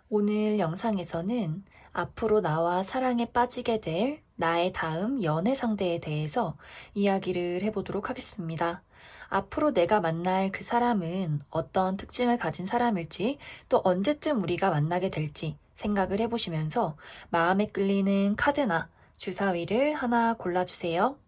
오늘 영상에서는 앞으로 나와 사랑에 빠지게 될 나의 다음 연애 상대에 대해서 이야기를 해보도록 하겠습니다. 앞으로 내가 만날 그 사람은 어떤 특징을 가진 사람일지, 또 언제쯤 우리가 만나게 될지 생각을 해보시면서 마음에 끌리는 카드나 주사위를 하나 골라주세요.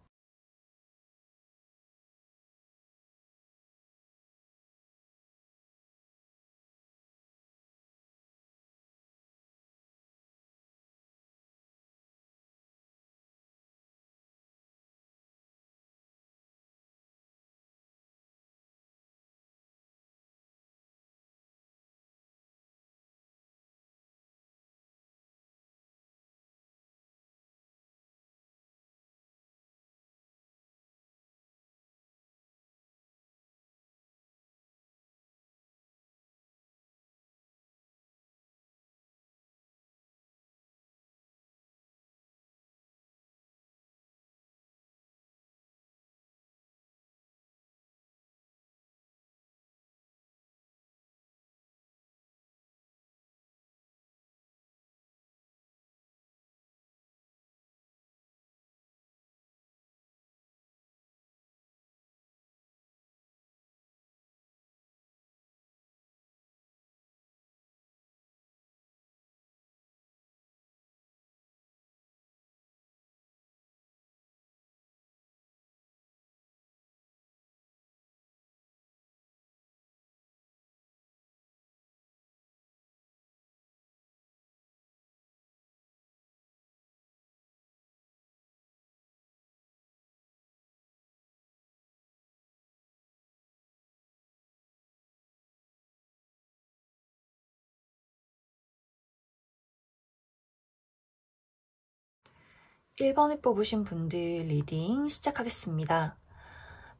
(1번을) 뽑으신 분들 리딩 시작하겠습니다.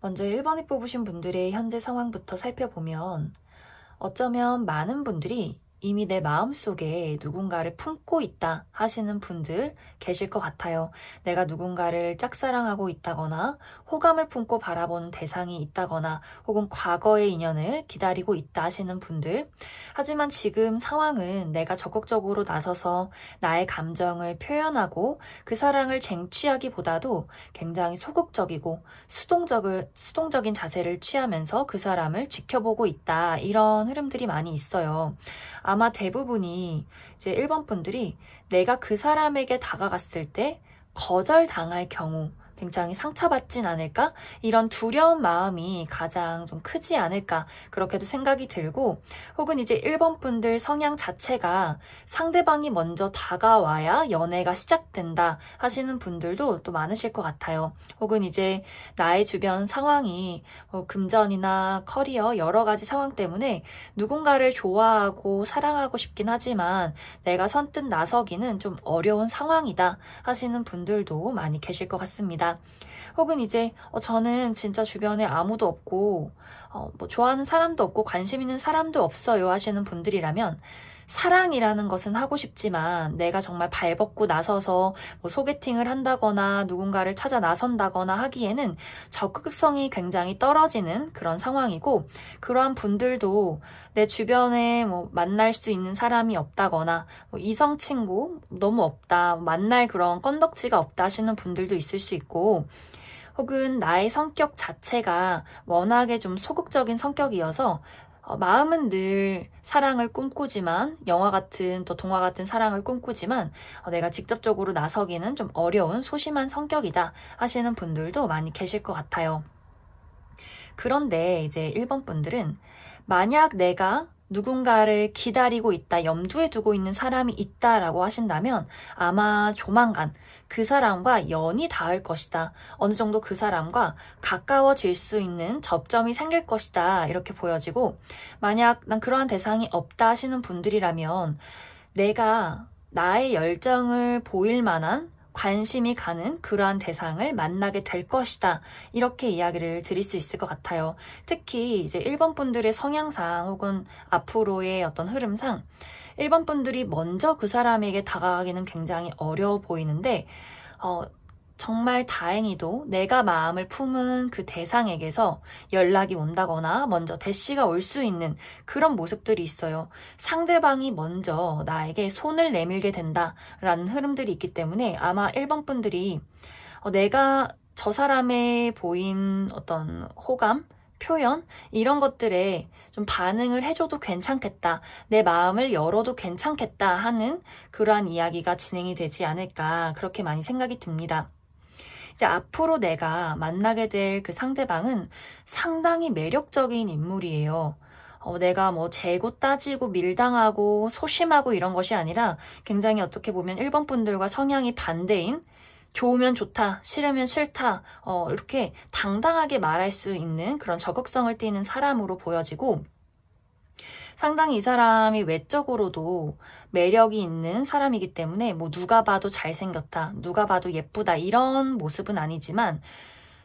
먼저 1번을 뽑으신 분들의 현재 상황부터 살펴보면 어쩌면 많은 분들이 이미 내 마음속에 누군가를 품고 있다 하시는 분들 계실 것 같아요. 내가 누군가를 짝사랑하고 있다거나 호감을 품고 바라보는 대상이 있다거나 혹은 과거의 인연을 기다리고 있다 하시는 분들. 하지만 지금 상황은 내가 적극적으로 나서서 나의 감정을 표현하고 그 사랑을 쟁취하기보다도 굉장히 소극적이고 수동적인 자세를 취하면서 그 사람을 지켜보고 있다. 이런 흐름들이 많이 있어요. 아마 대부분이 이제 1번 분들이 내가 그 사람에게 다가갔을 때 거절당할 경우 굉장히 상처받진 않을까? 이런 두려운 마음이 가장 좀 크지 않을까? 그렇게도 생각이 들고, 혹은 이제 1번 분들 성향 자체가 상대방이 먼저 다가와야 연애가 시작된다 하시는 분들도 또 많으실 것 같아요. 혹은 이제 나의 주변 상황이 금전이나 커리어 여러 가지 상황 때문에 누군가를 좋아하고 사랑하고 싶긴 하지만 내가 선뜻 나서기는 좀 어려운 상황이다 하시는 분들도 많이 계실 것 같습니다. 혹은 이제 저는 진짜 주변에 아무도 없고 뭐 좋아하는 사람도 없고 관심 있는 사람도 없어요 하시는 분들이라면, 사랑이라는 것은 하고 싶지만 내가 정말 발벗고 나서서 뭐 소개팅을 한다거나 누군가를 찾아 나선다거나 하기에는 적극성이 굉장히 떨어지는 그런 상황이고, 그러한 분들도 내 주변에 뭐 만날 수 있는 사람이 없다거나 뭐 이성 친구 너무 없다, 만날 그런 건덕지가 없다 하시는 분들도 있을 수 있고, 혹은 나의 성격 자체가 워낙에 좀 소극적인 성격이어서 마음은 늘 사랑을 꿈꾸지만, 영화 같은 또 동화 같은 사랑을 꿈꾸지만 내가 직접적으로 나서기는 좀 어려운 소심한 성격이다 하시는 분들도 많이 계실 것 같아요. 그런데 이제 1번 분들은 만약 내가 누군가를 기다리고 있다, 염두에 두고 있는 사람이 있다라고 하신다면 아마 조만간 그 사람과 연이 닿을 것이다. 어느 정도 그 사람과 가까워질 수 있는 접점이 생길 것이다. 이렇게 보여지고, 만약 난 그러한 대상이 없다 하시는 분들이라면 내가 나의 열정을 보일 만한 관심이 가는 그러한 대상을 만나게 될 것이다. 이렇게 이야기를 드릴 수 있을 것 같아요. 특히 이제 1번 분들의 성향상 혹은 앞으로의 어떤 흐름상 1번 분들이 먼저 그 사람에게 다가가기는 굉장히 어려워 보이는데 정말 다행히도 내가 마음을 품은 그 대상에게서 연락이 온다거나 먼저 대시가 올 수 있는 그런 모습들이 있어요. 상대방이 먼저 나에게 손을 내밀게 된다라는 흐름들이 있기 때문에 아마 1번 분들이 내가 저 사람의 보인 어떤 호감, 표현 이런 것들에 좀 반응을 해줘도 괜찮겠다, 내 마음을 열어도 괜찮겠다 하는 그러한 이야기가 진행이 되지 않을까 그렇게 많이 생각이 듭니다. 이제 앞으로 내가 만나게 될 그 상대방은 상당히 매력적인 인물이에요. 내가 뭐 재고 따지고 밀당하고 소심하고 이런 것이 아니라 굉장히 어떻게 보면 1번 분들과 성향이 반대인, 좋으면 좋다, 싫으면 싫다, 이렇게 당당하게 말할 수 있는 그런 적극성을 띠는 사람으로 보여지고, 상당히 이 사람이 외적으로도 매력이 있는 사람이기 때문에 뭐 누가 봐도 잘생겼다, 누가 봐도 예쁘다 이런 모습은 아니지만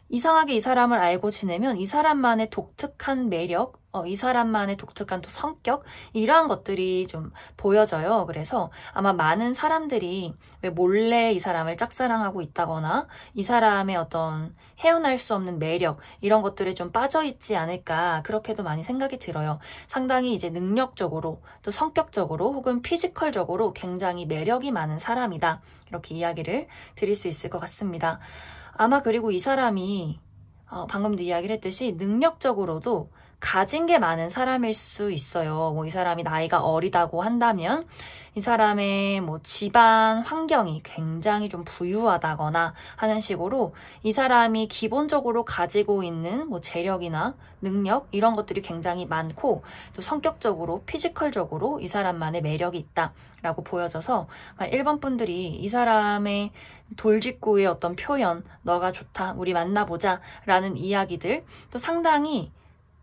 이상하게 이 사람을 알고 지내면 이 사람만의 독특한 매력, 이 사람만의 독특한 또 성격 이러한 것들이 좀 보여져요. 그래서 아마 많은 사람들이 왜 몰래 이 사람을 짝사랑하고 있다거나 이 사람의 어떤 헤어날 수 없는 매력 이런 것들에 좀 빠져있지 않을까 그렇게도 많이 생각이 들어요. 상당히 이제 능력적으로 또 성격적으로 혹은 피지컬적으로 굉장히 매력이 많은 사람이다. 이렇게 이야기를 드릴 수 있을 것 같습니다. 아마 그리고 이 사람이 방금도 이야기를 했듯이 능력적으로도 가진 게 많은 사람일 수 있어요. 뭐 이 사람이 나이가 어리다고 한다면 이 사람의 뭐 집안 환경이 굉장히 좀 부유하다거나 하는 식으로 이 사람이 기본적으로 가지고 있는 뭐 재력이나 능력 이런 것들이 굉장히 많고 또 성격적으로 피지컬적으로 이 사람만의 매력이 있다라고 보여져서 1번 분들이 이 사람의 돌직구의 어떤 표현, 너가 좋다, 우리 만나보자 라는 이야기들 또 상당히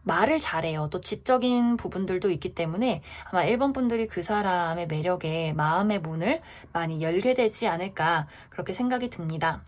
말을 잘해요. 또 지적인 부분들도 있기 때문에 아마 1번 분들이 그 사람의 매력에 마음의 문을 많이 열게 되지 않을까 그렇게 생각이 듭니다.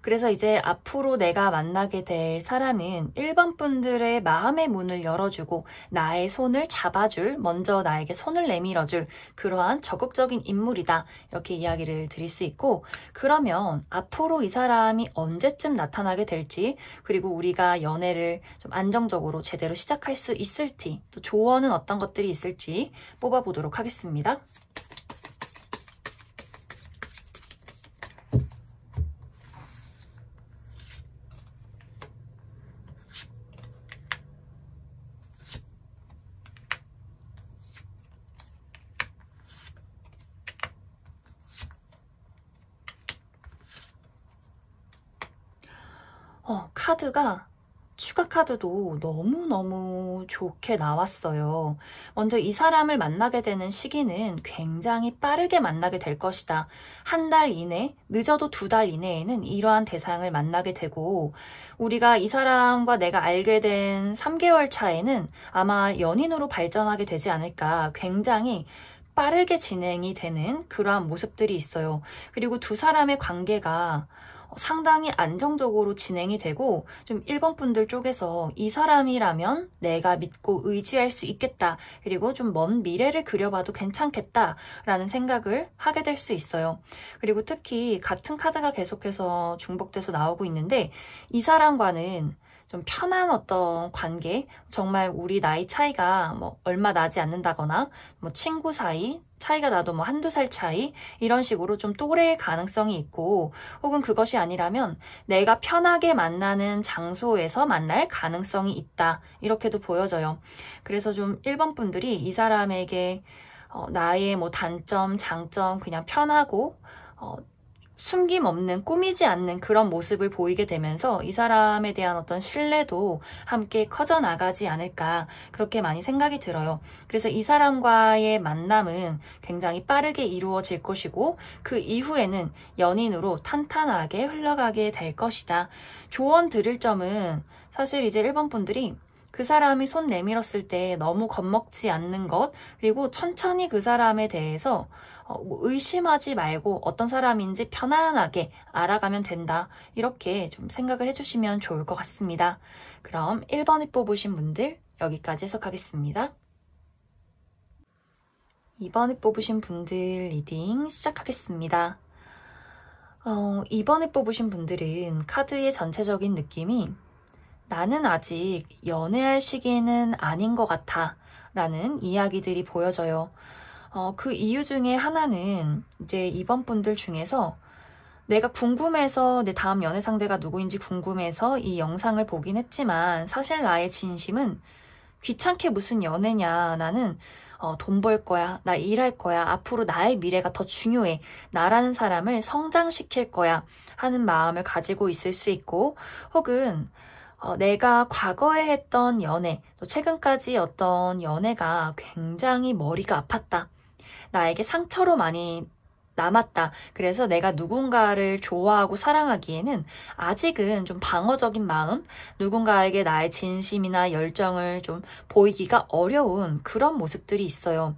그래서 이제 앞으로 내가 만나게 될 사람은 1번 분들의 마음의 문을 열어주고 나의 손을 잡아줄, 먼저 나에게 손을 내밀어줄 그러한 적극적인 인물이다. 이렇게 이야기를 드릴 수 있고, 그러면 앞으로 이 사람이 언제쯤 나타나게 될지, 그리고 우리가 연애를 좀 안정적으로 제대로 시작할 수 있을지, 또 조언은 어떤 것들이 있을지 뽑아보도록 하겠습니다. 카드가 추가 카드도 너무너무 좋게 나왔어요. 먼저 이 사람을 만나게 되는 시기는 굉장히 빠르게 만나게 될 것이다. 한 달 이내, 늦어도 2달 이내에는 이러한 대상을 만나게 되고, 우리가 이 사람과 내가 알게 된 3개월 차에는 아마 연인으로 발전하게 되지 않을까. 굉장히 빠르게 진행이 되는 그러한 모습들이 있어요. 그리고 두 사람의 관계가 상당히 안정적으로 진행이 되고 좀 1번 분들 쪽에서 이 사람이라면 내가 믿고 의지할 수 있겠다. 그리고 좀 먼 미래를 그려봐도 괜찮겠다 라는 생각을 하게 될 수 있어요. 그리고 특히 같은 카드가 계속해서 중복돼서 나오고 있는데 이 사람과는 좀 편한 어떤 관계, 정말 우리 나이 차이가 뭐 얼마 나지 않는다거나 뭐 친구 사이, 차이가 나도 뭐 1~2살 차이 이런 식으로 좀 또래의 가능성이 있고, 혹은 그것이 아니라면 내가 편하게 만나는 장소에서 만날 가능성이 있다 이렇게도 보여져요. 그래서 좀 1번 분들이 이 사람에게 나의 뭐 단점, 장점 그냥 편하고 숨김 없는, 꾸미지 않는 그런 모습을 보이게 되면서 이 사람에 대한 어떤 신뢰도 함께 커져나가지 않을까 그렇게 많이 생각이 들어요. 그래서 이 사람과의 만남은 굉장히 빠르게 이루어질 것이고 그 이후에는 연인으로 탄탄하게 흘러가게 될 것이다. 조언 드릴 점은 사실 이제 1번 분들이 그 사람이 손 내밀었을 때 너무 겁먹지 않는 것, 그리고 천천히 그 사람에 대해서 의심하지 말고 어떤 사람인지 편안하게 알아가면 된다. 이렇게 좀 생각을 해주시면 좋을 것 같습니다. 그럼 1번에 뽑으신 분들 여기까지 해석하겠습니다. 2번에 뽑으신 분들 리딩 시작하겠습니다. 이번에 뽑으신 분들은 카드의 전체적인 느낌이 나는 아직 연애할 시기는 아닌 것 같아 라는 이야기들이 보여져요. 그 이유 중에 하나는 이제 이번 분들 중에서 내가 궁금해서 내 다음 연애 상대가 누구인지 궁금해서 이 영상을 보긴 했지만 사실 나의 진심은 귀찮게 무슨 연애냐. 나는 돈 벌 거야. 나 일할 거야. 앞으로 나의 미래가 더 중요해. 나라는 사람을 성장시킬 거야. 하는 마음을 가지고 있을 수 있고 혹은 내가 과거에 했던 연애, 또 최근까지 어떤 연애가 굉장히 머리가 아팠다. 나에게 상처로 많이 남았다. 그래서 내가 누군가를 좋아하고 사랑하기에는 아직은 좀 방어적인 마음, 누군가에게 나의 진심이나 열정을 좀 보이기가 어려운 그런 모습들이 있어요.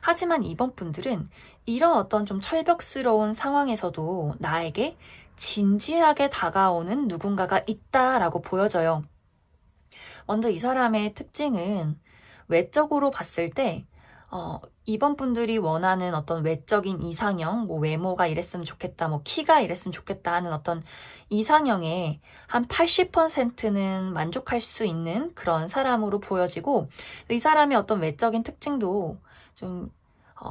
하지만 이번 분들은 이런 어떤 좀 철벽스러운 상황에서도 나에게 진지하게 다가오는 누군가가 있다라고 보여져요. 먼저 이 사람의 특징은 외적으로 봤을 때 이번 분들이 원하는 어떤 외적인 이상형, 뭐 외모가 이랬으면 좋겠다, 뭐 키가 이랬으면 좋겠다 하는 어떤 이상형의 한 80%는 만족할 수 있는 그런 사람으로 보여지고 이 사람의 어떤 외적인 특징도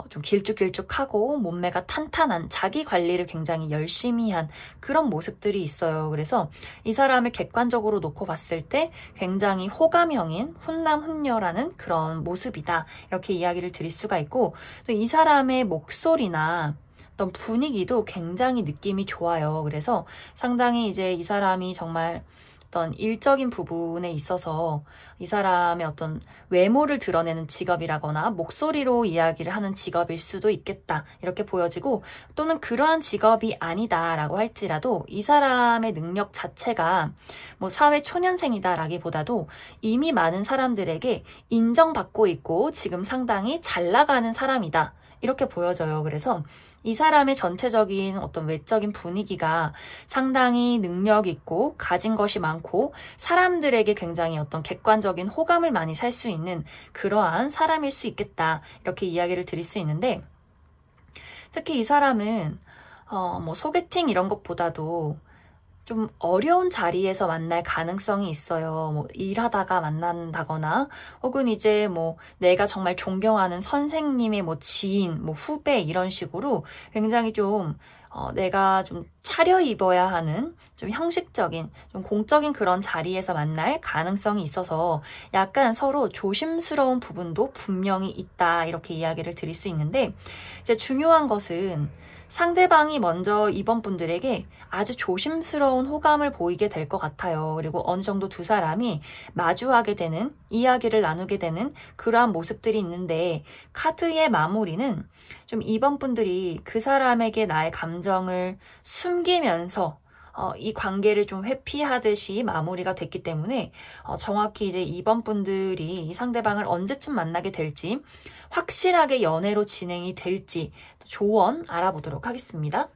좀 길쭉길쭉하고 몸매가 탄탄한 자기 관리를 굉장히 열심히 한 그런 모습들이 있어요. 그래서 이 사람을 객관적으로 놓고 봤을 때 굉장히 호감형인 훈남훈녀라는 그런 모습이다. 이렇게 이야기를 드릴 수가 있고 또 이 사람의 목소리나 어떤 분위기도 굉장히 느낌이 좋아요. 그래서 상당히 이제 이 사람이 정말 어떤 일적인 부분에 있어서 이 사람의 어떤 외모를 드러내는 직업이라거나 목소리로 이야기를 하는 직업일 수도 있겠다 이렇게 보여지고 또는 그러한 직업이 아니다라고 할지라도 이 사람의 능력 자체가 뭐 사회 초년생이다라기보다도 이미 많은 사람들에게 인정받고 있고 지금 상당히 잘 나가는 사람이다 이렇게 보여져요. 그래서 이 사람의 전체적인 어떤 외적인 분위기가 상당히 능력 있고 가진 것이 많고 사람들에게 굉장히 어떤 객관적인 호감을 많이 살 수 있는 그러한 사람일 수 있겠다. 이렇게 이야기를 드릴 수 있는데 특히 이 사람은 뭐 소개팅 이런 것보다도 좀 어려운 자리에서 만날 가능성이 있어요. 뭐 일하다가 만난다거나 혹은 이제 뭐 내가 정말 존경하는 선생님의 뭐 지인, 뭐 후배 이런 식으로 굉장히 좀 내가 좀 차려입어야 하는 좀 형식적인, 좀 공적인 그런 자리에서 만날 가능성이 있어서 약간 서로 조심스러운 부분도 분명히 있다 이렇게 이야기를 드릴 수 있는데 이제 중요한 것은 상대방이 먼저 이번 분들에게 아주 조심스러운 호감을 보이게 될 것 같아요. 그리고 어느 정도 두 사람이 마주하게 되는, 이야기를 나누게 되는 그러한 모습들이 있는데 카드의 마무리는 좀 이번 분들이 그 사람에게 나의 감정을 숨기면서 이 관계를 좀 회피하듯이 마무리가 됐기 때문에 정확히 이제 이번 분들이 이 상대방을 언제쯤 만나게 될지 확실하게 연애로 진행이 될지 조언 알아보도록 하겠습니다.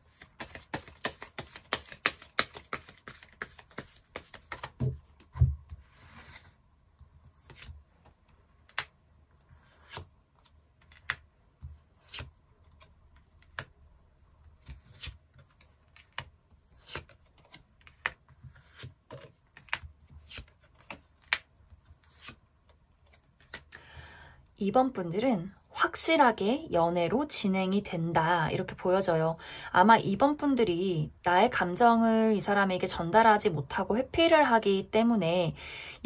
이번 분들은 확실하게 연애로 진행이 된다 이렇게 보여져요. 아마 이번 분들이 나의 감정을 이 사람에게 전달하지 못하고 회피를 하기 때문에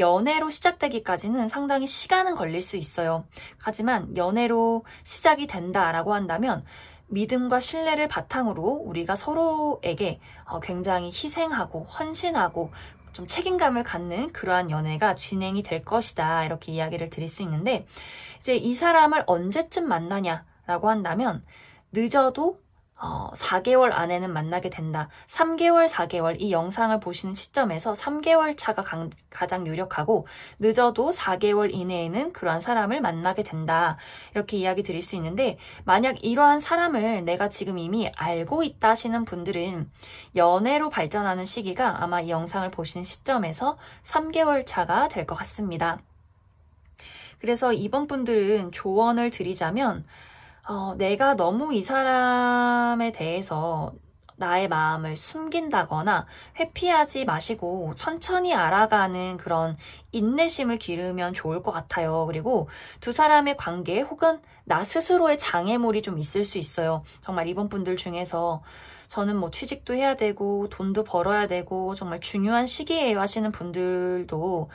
연애로 시작되기까지는 상당히 시간은 걸릴 수 있어요. 하지만 연애로 시작이 된다라고 한다면 믿음과 신뢰를 바탕으로 우리가 서로에게 굉장히 희생하고 헌신하고 좀 책임감을 갖는 그러한 연애가 진행이 될 것이다 이렇게 이야기를 드릴 수 있는데 이제 이 사람을 언제쯤 만나냐라고 한다면 늦어도 4개월 안에는 만나게 된다. 3개월, 4개월 이 영상을 보시는 시점에서 3개월 차가 가장 유력하고 늦어도 4개월 이내에는 그러한 사람을 만나게 된다. 이렇게 이야기 드릴 수 있는데 만약 이러한 사람을 내가 지금 이미 알고 있다 하시는 분들은 연애로 발전하는 시기가 아마 이 영상을 보시는 시점에서 3개월 차가 될 것 같습니다. 그래서 이번 분들은 조언을 드리자면 내가 너무 이 사람에 대해서 나의 마음을 숨긴다거나 회피하지 마시고 천천히 알아가는 그런 인내심을 기르면 좋을 것 같아요. 그리고 두 사람의 관계 혹은 나 스스로의 장애물이 좀 있을 수 있어요. 정말 이번 분들 중에서 저는 뭐 취직도 해야 되고 돈도 벌어야 되고 정말 중요한 시기에 하시는 분들도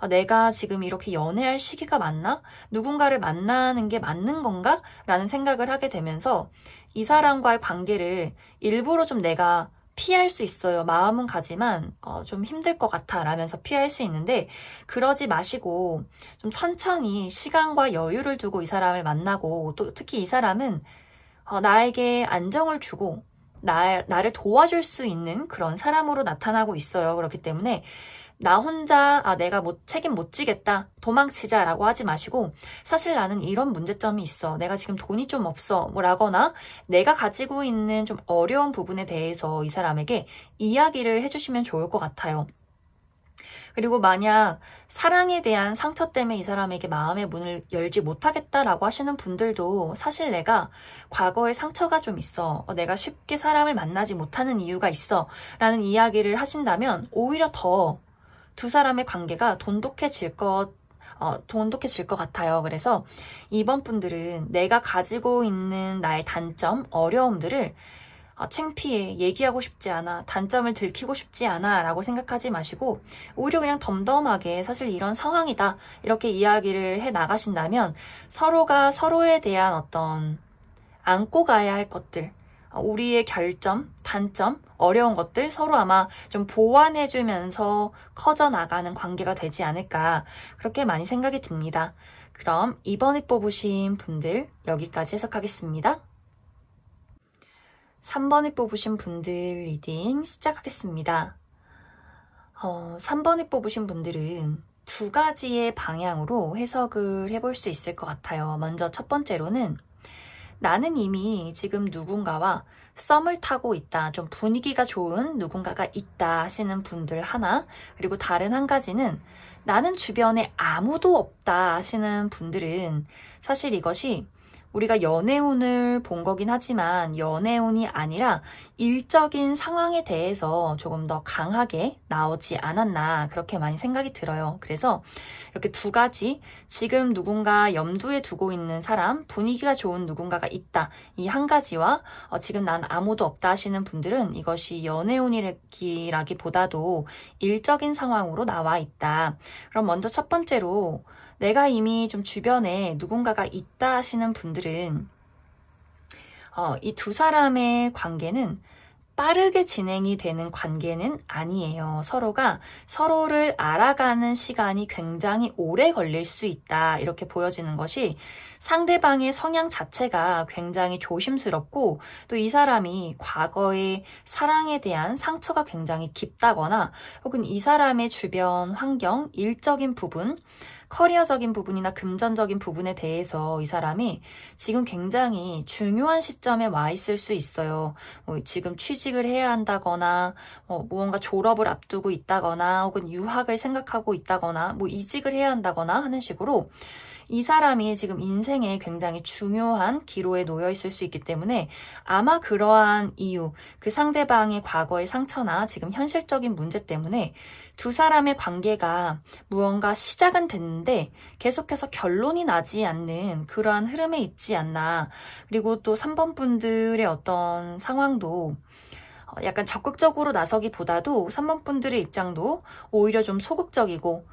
내가 지금 이렇게 연애할 시기가 맞나? 누군가를 만나는 게 맞는 건가? 라는 생각을 하게 되면서 이 사람과의 관계를 일부러 좀 내가 피할 수 있어요. 마음은 가지만 좀 힘들 것 같아 라면서 피할 수 있는데 그러지 마시고 좀 천천히 시간과 여유를 두고 이 사람을 만나고 또 특히 이 사람은 나에게 안정을 주고 나를 도와줄 수 있는 그런 사람으로 나타나고 있어요. 그렇기 때문에 나 혼자 내가 책임 못 지겠다 도망치자 라고 하지 마시고 사실 나는 이런 문제점이 있어 내가 지금 돈이 좀 없어 라거나 내가 가지고 있는 좀 어려운 부분에 대해서 이 사람에게 이야기를 해주시면 좋을 것 같아요. 그리고 만약 사랑에 대한 상처 때문에 이 사람에게 마음의 문을 열지 못하겠다라고 하시는 분들도 사실 내가 과거에 상처가 좀 있어. 내가 쉽게 사람을 만나지 못하는 이유가 있어. 라는 이야기를 하신다면 오히려 더 두 사람의 관계가 돈독해질 것 같아요. 그래서 이번 분들은 내가 가지고 있는 나의 단점, 어려움들을 창피해, 얘기하고 싶지 않아, 단점을 들키고 싶지 않아 라고 생각하지 마시고 오히려 그냥 덤덤하게 사실 이런 상황이다 이렇게 이야기를 해 나가신다면 서로가 서로에 대한 어떤 안고 가야 할 것들 우리의 결점, 단점, 어려운 것들 서로 아마 좀 보완해주면서 커져나가는 관계가 되지 않을까 그렇게 많이 생각이 듭니다. 그럼 이번에 뽑으신 분들 여기까지 해석하겠습니다. 3번에 뽑으신 분들 리딩 시작하겠습니다. 3번에 뽑으신 분들은 두 가지의 방향으로 해석을 해볼 수 있을 것 같아요. 먼저 첫 번째로는 나는 이미 지금 누군가와 썸을 타고 있다. 좀 분위기가 좋은 누군가가 있다 하시는 분들 하나, 그리고 다른 한 가지는 나는 주변에 아무도 없다 하시는 분들은 사실 이것이 우리가 연애운을 본 거긴 하지만 연애운이 아니라 일적인 상황에 대해서 조금 더 강하게 나오지 않았나 그렇게 많이 생각이 들어요. 그래서 이렇게 두 가지 지금 누군가 염두에 두고 있는 사람 분위기가 좋은 누군가가 있다 이 한 가지와 지금 난 아무도 없다 하시는 분들은 이것이 연애운이라기보다도 일적인 상황으로 나와 있다. 그럼 먼저 첫 번째로 내가 이미 좀 주변에 누군가가 있다 하시는 분들은 이 두 사람의 관계는 빠르게 진행이 되는 관계는 아니에요. 서로가 서로를 알아가는 시간이 굉장히 오래 걸릴 수 있다. 이렇게 보여지는 것이 상대방의 성향 자체가 굉장히 조심스럽고 또 이 사람이 과거의 사랑에 대한 상처가 굉장히 깊다거나 혹은 이 사람의 주변 환경, 일적인 부분 커리어적인 부분이나 금전적인 부분에 대해서 이 사람이 지금 굉장히 중요한 시점에 와 있을 수 있어요. 지금 취직을 해야 한다거나 무언가 졸업을 앞두고 있다거나 혹은 유학을 생각하고 있다거나 이직을 해야 한다거나 하는 식으로 이 사람이 지금 인생에 굉장히 중요한 기로에 놓여 있을 수 있기 때문에 아마 그러한 이유, 그 상대방의 과거의 상처나 지금 현실적인 문제 때문에 두 사람의 관계가 무언가 시작은 됐는데 계속해서 결론이 나지 않는 그러한 흐름에 있지 않나. 그리고 또 3번 분들의 어떤 상황도 약간 적극적으로 나서기보다도 3번 분들의 입장도 오히려 좀 소극적이고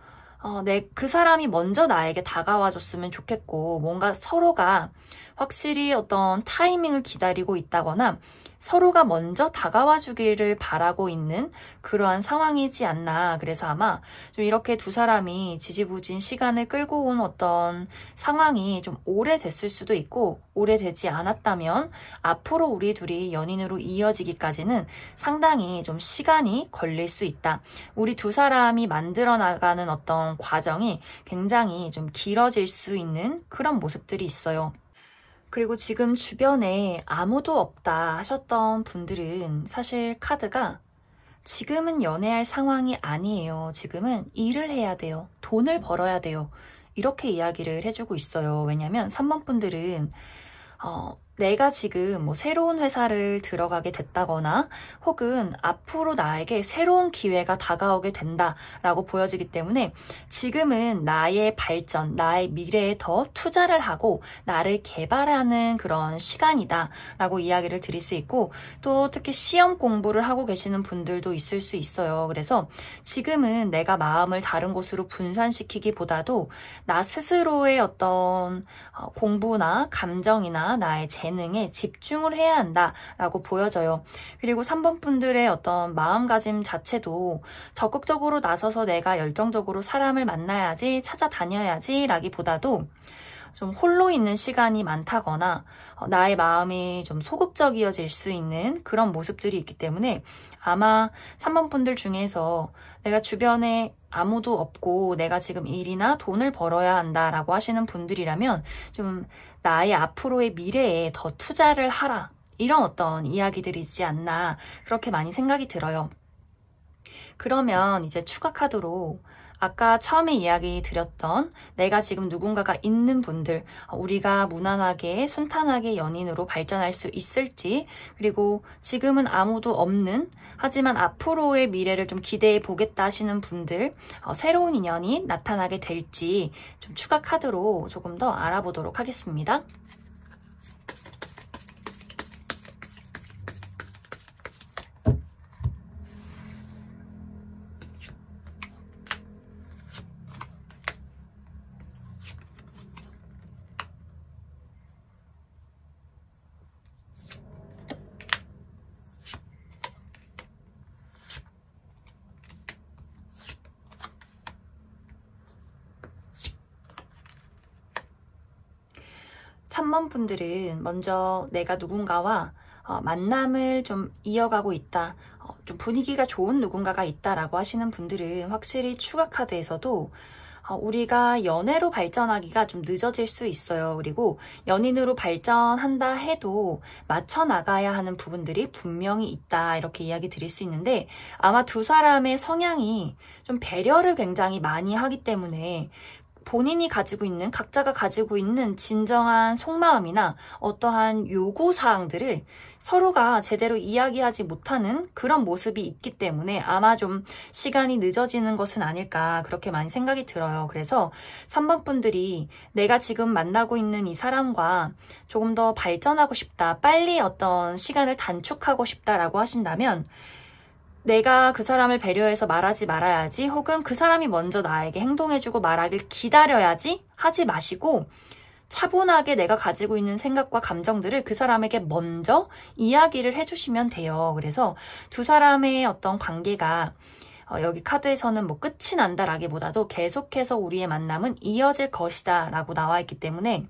그 사람이 먼저 나에게 다가와 줬으면 좋겠고 뭔가 서로가 확실히 어떤 타이밍을 기다리고 있다거나 서로가 먼저 다가와 주기를 바라고 있는 그러한 상황이지 않나. 그래서 아마 좀 이렇게 두 사람이 지지부진 시간을 끌고 온 어떤 상황이 좀 오래됐을 수도 있고 오래되지 않았다면 앞으로 우리 둘이 연인으로 이어지기까지는 상당히 좀 시간이 걸릴 수 있다. 우리 두 사람이 만들어 나가는 어떤 과정이 굉장히 좀 길어질 수 있는 그런 모습들이 있어요. 그리고 지금 주변에 아무도 없다 하셨던 분들은 사실 카드가 지금은 연애할 상황이 아니에요. 지금은 일을 해야 돼요. 돈을 벌어야 돼요. 이렇게 이야기를 해주고 있어요. 왜냐면 3번 분들은 내가 지금 뭐 새로운 회사를 들어가게 됐다거나 혹은 앞으로 나에게 새로운 기회가 다가오게 된다라고 보여지기 때문에 지금은 나의 발전, 나의 미래에 더 투자를 하고 나를 개발하는 그런 시간이다라고 이야기를 드릴 수 있고, 또 특히 시험 공부를 하고 계시는 분들도 있을 수 있어요. 그래서 지금은 내가 마음을 다른 곳으로 분산시키기보다도 나 스스로의 어떤 공부나 감정이나 나의 재능에 집중을 해야 한다라고 보여져요. 그리고 3번 분들의 어떤 마음가짐 자체도 적극적으로 나서서 내가 열정적으로 사람을 만나야지, 찾아다녀야지 라기보다도 좀 홀로 있는 시간이 많다거나 나의 마음이 좀 소극적이어질 수 있는 그런 모습들이 있기 때문에 아마 3번 분들 중에서 내가 주변에 아무도 없고 내가 지금 일이나 돈을 벌어야 한다라고 하시는 분들이라면 좀 나의 앞으로의 미래에 더 투자를 하라, 이런 어떤 이야기들이지 않나 그렇게 많이 생각이 들어요. 그러면 이제 추가 카드로 아까 처음에 이야기 드렸던 내가 지금 누군가가 있는 분들, 우리가 무난하게 순탄하게 연인으로 발전할 수 있을지, 그리고 지금은 아무도 없는 하지만 앞으로의 미래를 좀 기대해 보겠다 하시는 분들, 새로운 인연이 나타나게 될지 좀 추가 카드로 조금 더 알아보도록 하겠습니다. 3번 분들은 먼저 내가 누군가와 만남을 좀 이어가고 있다, 좀 분위기가 좋은 누군가가 있다라고 하시는 분들은 확실히 추가 카드에서도 우리가 연애로 발전하기가 좀 늦어질 수 있어요. 그리고 연인으로 발전한다 해도 맞춰 나가야 하는 부분들이 분명히 있다, 이렇게 이야기 드릴 수 있는데, 아마 두 사람의 성향이 좀 배려를 굉장히 많이 하기 때문에 본인이 가지고 있는, 각자가 가지고 있는 진정한 속마음이나 어떠한 요구사항들을 서로가 제대로 이야기하지 못하는 그런 모습이 있기 때문에 아마 좀 시간이 늦어지는 것은 아닐까 그렇게 많이 생각이 들어요. 그래서 3번 분들이 내가 지금 만나고 있는 이 사람과 조금 더 발전하고 싶다, 빨리 어떤 시간을 단축하고 싶다라고 하신다면 내가 그 사람을 배려해서 말하지 말아야지, 혹은 그 사람이 먼저 나에게 행동해주고 말하길 기다려야지 하지 마시고 차분하게 내가 가지고 있는 생각과 감정들을 그 사람에게 먼저 이야기를 해주시면 돼요. 그래서 두 사람의 어떤 관계가 여기 카드에서는 뭐 끝이 난다라기보다도 계속해서 우리의 만남은 이어질 것이다 라고 나와 있기 때문에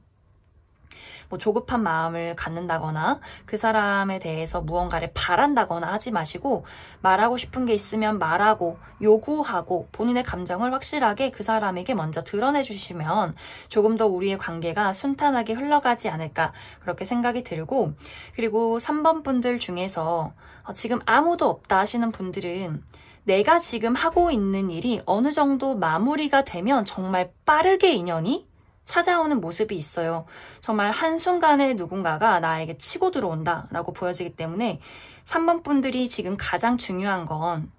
뭐 조급한 마음을 갖는다거나 그 사람에 대해서 무언가를 바란다거나 하지 마시고, 말하고 싶은 게 있으면 말하고 요구하고 본인의 감정을 확실하게 그 사람에게 먼저 드러내 주시면 조금 더 우리의 관계가 순탄하게 흘러가지 않을까 그렇게 생각이 들고, 그리고 3번 분들 중에서 지금 아무도 없다 하시는 분들은 내가 지금 하고 있는 일이 어느 정도 마무리가 되면 정말 빠르게 인연이 찾아오는 모습이 있어요. 정말 한순간에 누군가가 나에게 치고 들어온다 라고 보여지기 때문에 3번 분들이 지금 가장 중요한 건,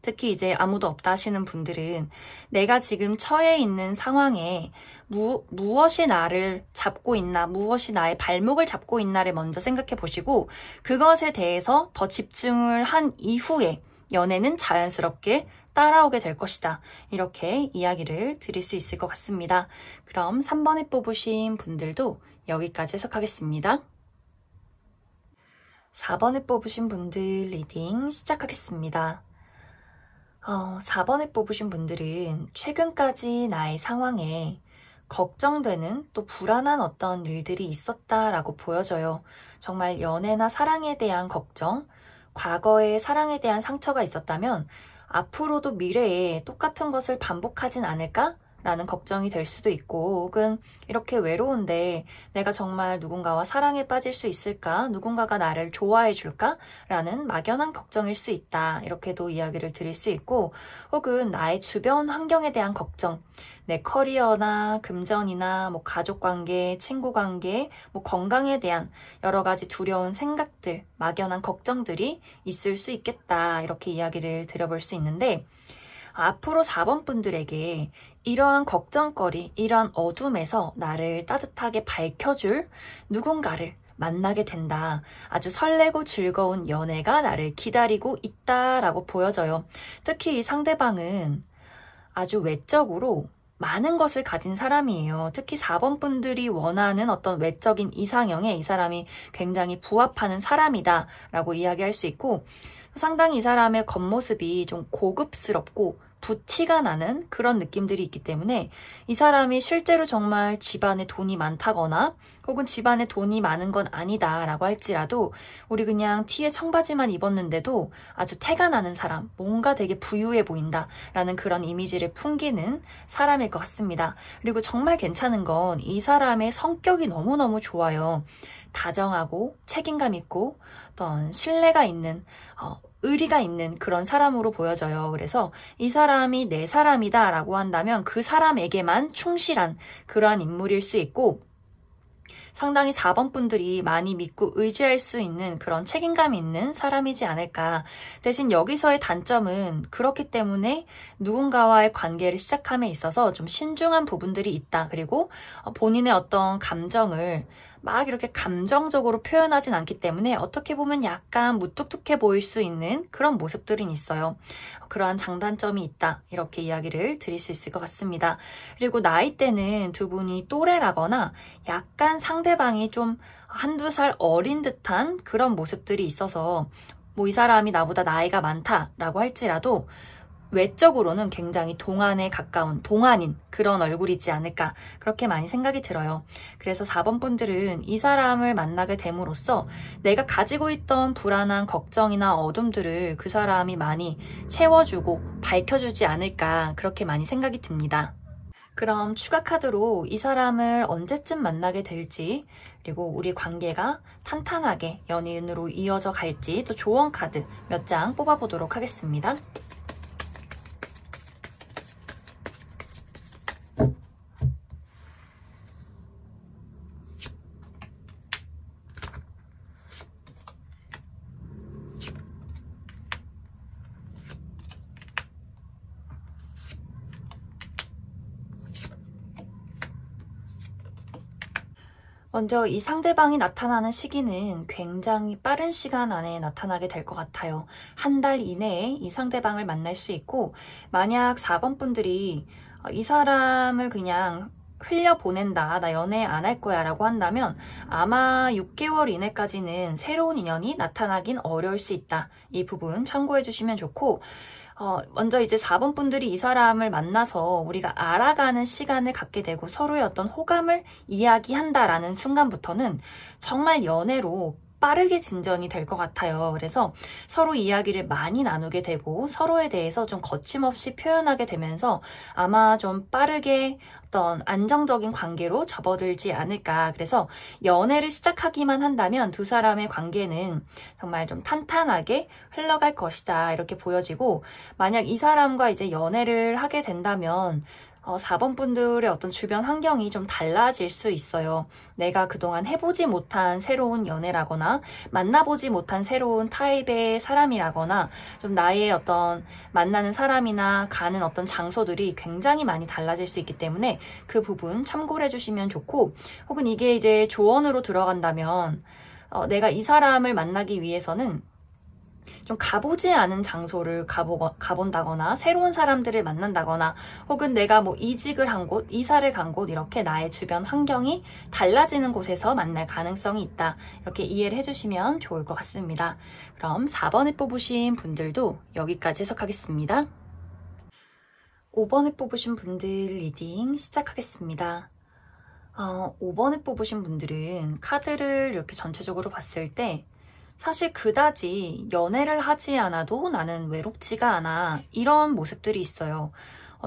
특히 이제 아무도 없다 하시는 분들은 내가 지금 처해 있는 상황에 무엇이 나를 잡고 있나, 무엇이 나의 발목을 잡고 있나를 먼저 생각해 보시고 그것에 대해서 더 집중을 한 이후에 연애는 자연스럽게 따라오게 될 것이다, 이렇게 이야기를 드릴 수 있을 것 같습니다. 그럼 3번에 뽑으신 분들도 여기까지 해석하겠습니다. 4번에 뽑으신 분들 리딩 시작하겠습니다. 4번에 뽑으신 분들은 최근까지 나의 상황에 걱정되는, 또 불안한 어떤 일들이 있었다라고 보여져요. 정말 연애나 사랑에 대한 걱정, 과거의 사랑에 대한 상처가 있었다면 앞으로도 미래에 똑같은 것을 반복하진 않을까? 라는 걱정이 될 수도 있고, 혹은 이렇게 외로운데 내가 정말 누군가와 사랑에 빠질 수 있을까? 누군가가 나를 좋아해 줄까? 라는 막연한 걱정일 수 있다. 이렇게도 이야기를 드릴 수 있고, 혹은 나의 주변 환경에 대한 걱정, 내 커리어나 금전이나 뭐 가족관계, 친구관계, 뭐 건강에 대한 여러 가지 두려운 생각들, 막연한 걱정들이 있을 수 있겠다. 이렇게 이야기를 드려볼 수 있는데, 앞으로 4번 분들에게 이러한 걱정거리, 이러한 어둠에서 나를 따뜻하게 밝혀줄 누군가를 만나게 된다. 아주 설레고 즐거운 연애가 나를 기다리고 있다라고 보여져요. 특히 이 상대방은 아주 외적으로 많은 것을 가진 사람이에요. 특히 4번 분들이 원하는 어떤 외적인 이상형에 이 사람이 굉장히 부합하는 사람이다 라고 이야기할 수 있고, 상당히 이 사람의 겉모습이 좀 고급스럽고 부티가 나는 그런 느낌들이 있기 때문에 이 사람이 실제로 정말 집안에 돈이 많다거나 혹은 집안에 돈이 많은 건 아니다 라고 할지라도 우리 그냥 티에 청바지만 입었는데도 아주 태가 나는 사람, 뭔가 되게 부유해 보인다 라는 그런 이미지를 풍기는 사람일 것 같습니다. 그리고 정말 괜찮은 건 이 사람의 성격이 너무너무 좋아요. 다정하고 책임감 있고 어떤 신뢰가 있는 의리가 있는 그런 사람으로 보여져요. 그래서 이 사람이 내 사람이다 라고 한다면 그 사람에게만 충실한 그러한 인물일 수 있고, 상당히 4번 분들이 많이 믿고 의지할 수 있는 그런 책임감 있는 사람이지 않을까. 대신 여기서의 단점은 그렇기 때문에 누군가와의 관계를 시작함에 있어서 좀 신중한 부분들이 있다. 그리고 본인의 어떤 감정을 막 이렇게 감정적으로 표현하진 않기 때문에 어떻게 보면 약간 무뚝뚝해 보일 수 있는 그런 모습들은 있어요. 그러한 장단점이 있다. 이렇게 이야기를 드릴 수 있을 것 같습니다. 그리고 나이대는 두 분이 또래라거나 약간 상대방이 좀 한두 살 어린 듯한 그런 모습들이 있어서 뭐 이 사람이 나보다 나이가 많다라고 할지라도 외적으로는 굉장히 동안에 가까운 동안인 그런 얼굴이지 않을까, 그렇게 많이 생각이 들어요. 그래서 4번 분들은 이 사람을 만나게 됨으로써 내가 가지고 있던 불안한 걱정이나 어둠들을 그 사람이 많이 채워주고 밝혀주지 않을까, 그렇게 많이 생각이 듭니다. 그럼 추가 카드로 이 사람을 언제쯤 만나게 될지, 그리고 우리 관계가 탄탄하게 연인으로 이어져 갈지 또 조언 카드 몇 장 뽑아보도록 하겠습니다. 먼저 이 상대방이 나타나는 시기는 굉장히 빠른 시간 안에 나타나게 될 것 같아요. 한 달 이내에 이 상대방을 만날 수 있고, 만약 4번 분들이 이 사람을 그냥 흘려보낸다, 나 연애 안 할 거야 라고 한다면 아마 6개월 이내까지는 새로운 인연이 나타나긴 어려울 수 있다. 이 부분 참고해 주시면 좋고, 먼저 이제 4번 분들이 이 사람을 만나서 우리가 알아가는 시간을 갖게 되고 서로의 어떤 호감을 이야기한다라는 순간부터는 정말 연애로 빠르게 진전이 될 것 같아요. 그래서 서로 이야기를 많이 나누게 되고 서로에 대해서 좀 거침없이 표현하게 되면서 아마 좀 빠르게 어떤 안정적인 관계로 접어들지 않을까. 그래서 연애를 시작하기만 한다면 두 사람의 관계는 정말 좀 탄탄하게 흘러갈 것이다. 이렇게 보여지고, 만약 이 사람과 이제 연애를 하게 된다면 4번 분들의 어떤 주변 환경이 좀 달라질 수 있어요. 내가 그동안 해보지 못한 새로운 연애라거나 만나보지 못한 새로운 타입의 사람이라거나 좀 나의 어떤 만나는 사람이나 가는 어떤 장소들이 굉장히 많이 달라질 수 있기 때문에 그 부분 참고를 해주시면 좋고, 혹은 이게 이제 조언으로 들어간다면 내가 이 사람을 만나기 위해서는 좀 가보지 않은 장소를 가본다거나 새로운 사람들을 만난다거나 혹은 내가 뭐 이직을 한 곳, 이사를 간 곳, 이렇게 나의 주변 환경이 달라지는 곳에서 만날 가능성이 있다. 이렇게 이해를 해주시면 좋을 것 같습니다. 그럼 4번에 뽑으신 분들도 여기까지 해석하겠습니다. 5번에 뽑으신 분들 리딩 시작하겠습니다. 5번에 뽑으신 분들은 카드를 이렇게 전체적으로 봤을 때 사실 그다지 연애를 하지 않아도 나는 외롭지가 않아, 이런 모습들이 있어요.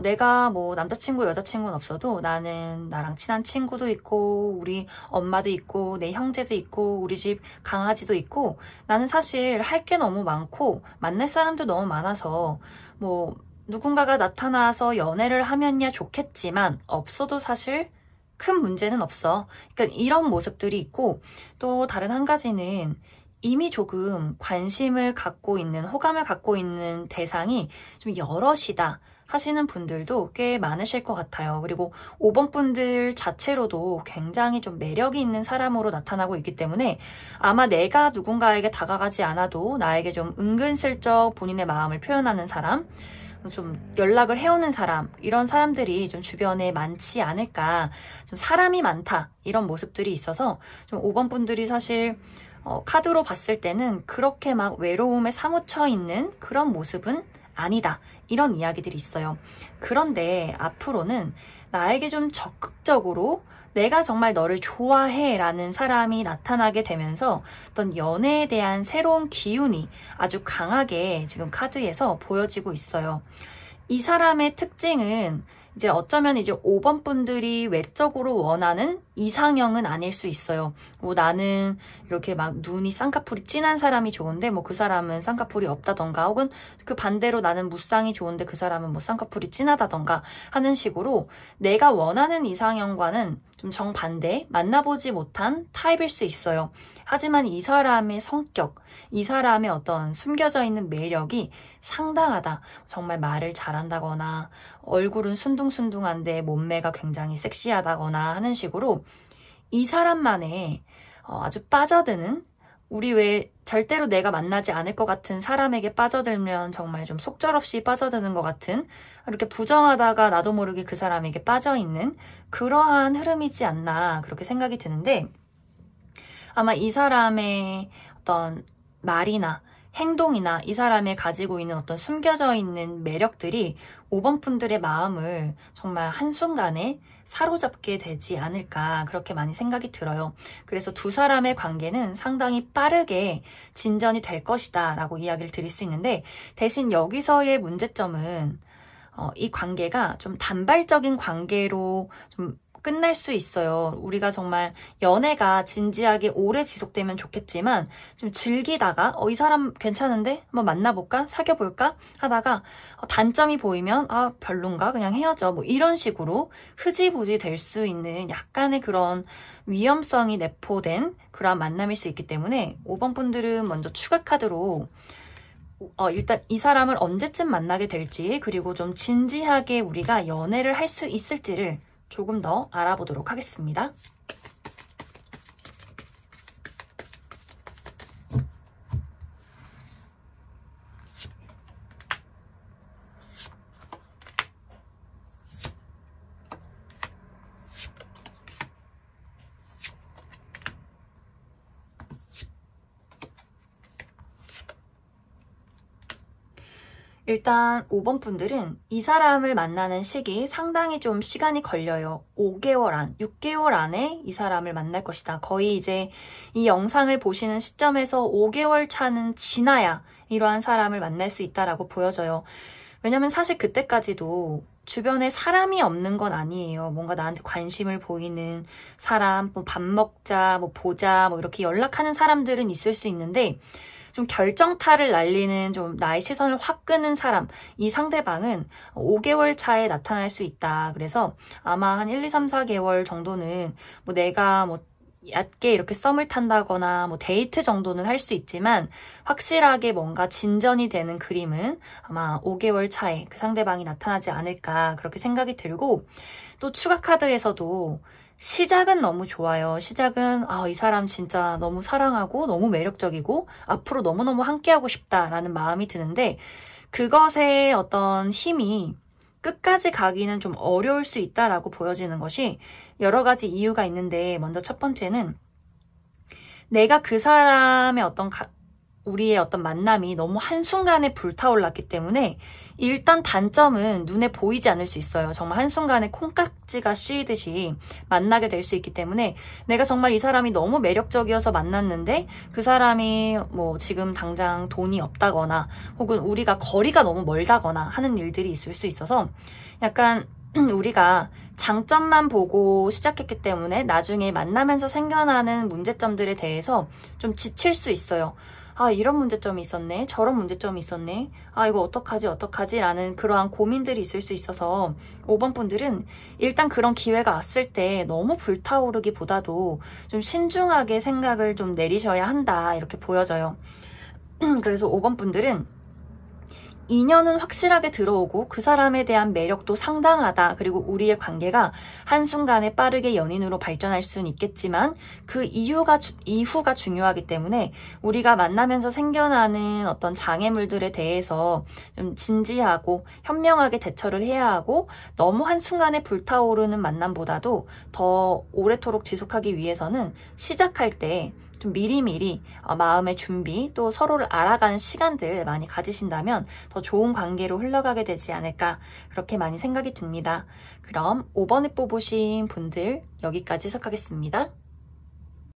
내가 뭐 남자친구, 여자친구는 없어도 나는 나랑 친한 친구도 있고, 우리 엄마도 있고, 내 형제도 있고, 우리 집 강아지도 있고, 나는 사실 할 게 너무 많고, 만날 사람도 너무 많아서, 뭐, 누군가가 나타나서 연애를 하면야 좋겠지만, 없어도 사실 큰 문제는 없어. 그러니까 이런 모습들이 있고, 또 다른 한 가지는 이미 조금 관심을 갖고 있는, 호감을 갖고 있는 대상이 좀 여럿이다 하시는 분들도 꽤 많으실 것 같아요. 그리고 5번 분들 자체로도 굉장히 좀 매력이 있는 사람으로 나타나고 있기 때문에 아마 내가 누군가에게 다가가지 않아도 나에게 좀 은근슬쩍 본인의 마음을 표현하는 사람, 좀 연락을 해오는 사람, 이런 사람들이 좀 주변에 많지 않을까. 좀 사람이 많다, 이런 모습들이 있어서 좀 5번 분들이 사실 카드로 봤을 때는 그렇게 막 외로움에 사무쳐 있는 그런 모습은 아니다, 이런 이야기들이 있어요. 그런데 앞으로는 나에게 좀 적극적으로 내가 정말 너를 좋아해 라는 사람이 나타나게 되면서 어떤 연애에 대한 새로운 기운이 아주 강하게 지금 카드에서 보여지고 있어요. 이 사람의 특징은 이제 어쩌면 이제 5번 분들이 외적으로 원하는 이상형은 아닐 수 있어요. 뭐 나는 이렇게 막 눈이 쌍꺼풀이 진한 사람이 좋은데 뭐 그 사람은 쌍꺼풀이 없다던가, 혹은 그 반대로 나는 무쌍이 좋은데 그 사람은 뭐 쌍꺼풀이 진하다던가 하는 식으로 내가 원하는 이상형과는 좀 정반대, 만나보지 못한 타입일 수 있어요. 하지만 이 사람의 성격, 이 사람의 어떤 숨겨져 있는 매력이 상당하다. 정말 말을 잘한다거나, 얼굴은 순둥순둥한데 몸매가 굉장히 섹시하다거나 하는 식으로 이 사람만의 아주 빠져드는, 우리 왜 절대로 내가 만나지 않을 것 같은 사람에게 빠져들면 정말 좀 속절없이 빠져드는 것 같은, 이렇게 부정하다가 나도 모르게 그 사람에게 빠져있는 그러한 흐름이지 않나, 그렇게 생각이 드는데, 아마 이 사람의 어떤 말이나 행동이나 이 사람이 가지고 있는 어떤 숨겨져 있는 매력들이 5번 분들의 마음을 정말 한순간에 사로잡게 되지 않을까, 그렇게 많이 생각이 들어요. 그래서 두 사람의 관계는 상당히 빠르게 진전이 될 것이다 라고 이야기를 드릴 수 있는데, 대신 여기서의 문제점은 이 관계가 좀 단발적인 관계로 좀 끝날 수 있어요. 우리가 정말 연애가 진지하게 오래 지속되면 좋겠지만 좀 즐기다가 이 사람 괜찮은데 한번 만나볼까? 사귀어볼까? 하다가 단점이 보이면 별론가? 그냥 헤어져. 뭐 이런 식으로 흐지부지 될 수 있는 약간의 그런 위험성이 내포된 그런 만남일 수 있기 때문에 5번 분들은 먼저 추가 카드로 일단 이 사람을 언제쯤 만나게 될지, 그리고 좀 진지하게 우리가 연애를 할 수 있을지를 조금 더 알아보도록 하겠습니다. 일단 5번 분들은 이 사람을 만나는 시기 상당히 좀 시간이 걸려요. 5개월 안, 6개월 안에 이 사람을 만날 것이다. 거의 이제 이 영상을 보시는 시점에서 5개월 차는 지나야 이러한 사람을 만날 수 있다라고 보여져요. 왜냐면 사실 그때까지도 주변에 사람이 없는 건 아니에요. 뭔가 나한테 관심을 보이는 사람, 뭐 밥 먹자, 뭐 보자, 뭐 이렇게 연락하는 사람들은 있을 수 있는데, 좀 결정타를 날리는, 좀 나의 시선을 확 끄는 사람, 이 상대방은 5개월 차에 나타날 수 있다. 그래서 아마 한 1, 2, 3, 4개월 정도는 뭐 내가 뭐 얕게 이렇게 썸을 탄다거나 뭐 데이트 정도는 할 수 있지만, 확실하게 뭔가 진전이 되는 그림은 아마 5개월 차에 그 상대방이 나타나지 않을까, 그렇게 생각이 들고, 또 추가 카드에서도 시작은 너무 좋아요. 시작은 이 사람 진짜 너무 사랑하고 너무 매력적이고 앞으로 너무너무 함께하고 싶다라는 마음이 드는데, 그것의 어떤 힘이 끝까지 가기는 좀 어려울 수 있다라고 보여지는 것이 여러 가지 이유가 있는데, 먼저 첫 번째는 내가 그 사람의 어떤 우리의 어떤 만남이 너무 한순간에 불타올랐기 때문에 일단 단점은 눈에 보이지 않을 수 있어요. 정말 한순간에 콩깍지가 씌이듯이 만나게 될 수 있기 때문에 내가 정말 이 사람이 너무 매력적이어서 만났는데 그 사람이 뭐 지금 당장 돈이 없다거나 혹은 우리가 거리가 너무 멀다거나 하는 일들이 있을 수 있어서 약간 우리가 장점만 보고 시작했기 때문에 나중에 만나면서 생겨나는 문제점들에 대해서 좀 지칠 수 있어요. 아, 이런 문제점이 있었네. 저런 문제점이 있었네. 아, 이거 어떡하지? 라는 그러한 고민들이 있을 수 있어서 5번 분들은 일단 그런 기회가 왔을 때 너무 불타오르기보다도 좀 신중하게 생각을 좀 내리셔야 한다. 이렇게 보여져요. 그래서 5번 분들은 인연은 확실하게 들어오고 그 사람에 대한 매력도 상당하다. 그리고 우리의 관계가 한순간에 빠르게 연인으로 발전할 수는 있겠지만 그 이후가 중요하기 때문에 우리가 만나면서 생겨나는 어떤 장애물들에 대해서 좀 진지하고 현명하게 대처를 해야 하고 너무 한순간에 불타오르는 만남보다도 더 오래도록 지속하기 위해서는 시작할 때 좀 미리미리 마음의 준비 또 서로를 알아가는 시간들 많이 가지신다면 더 좋은 관계로 흘러가게 되지 않을까 그렇게 많이 생각이 듭니다. 그럼 5번에 뽑으신 분들 여기까지 해석하겠습니다.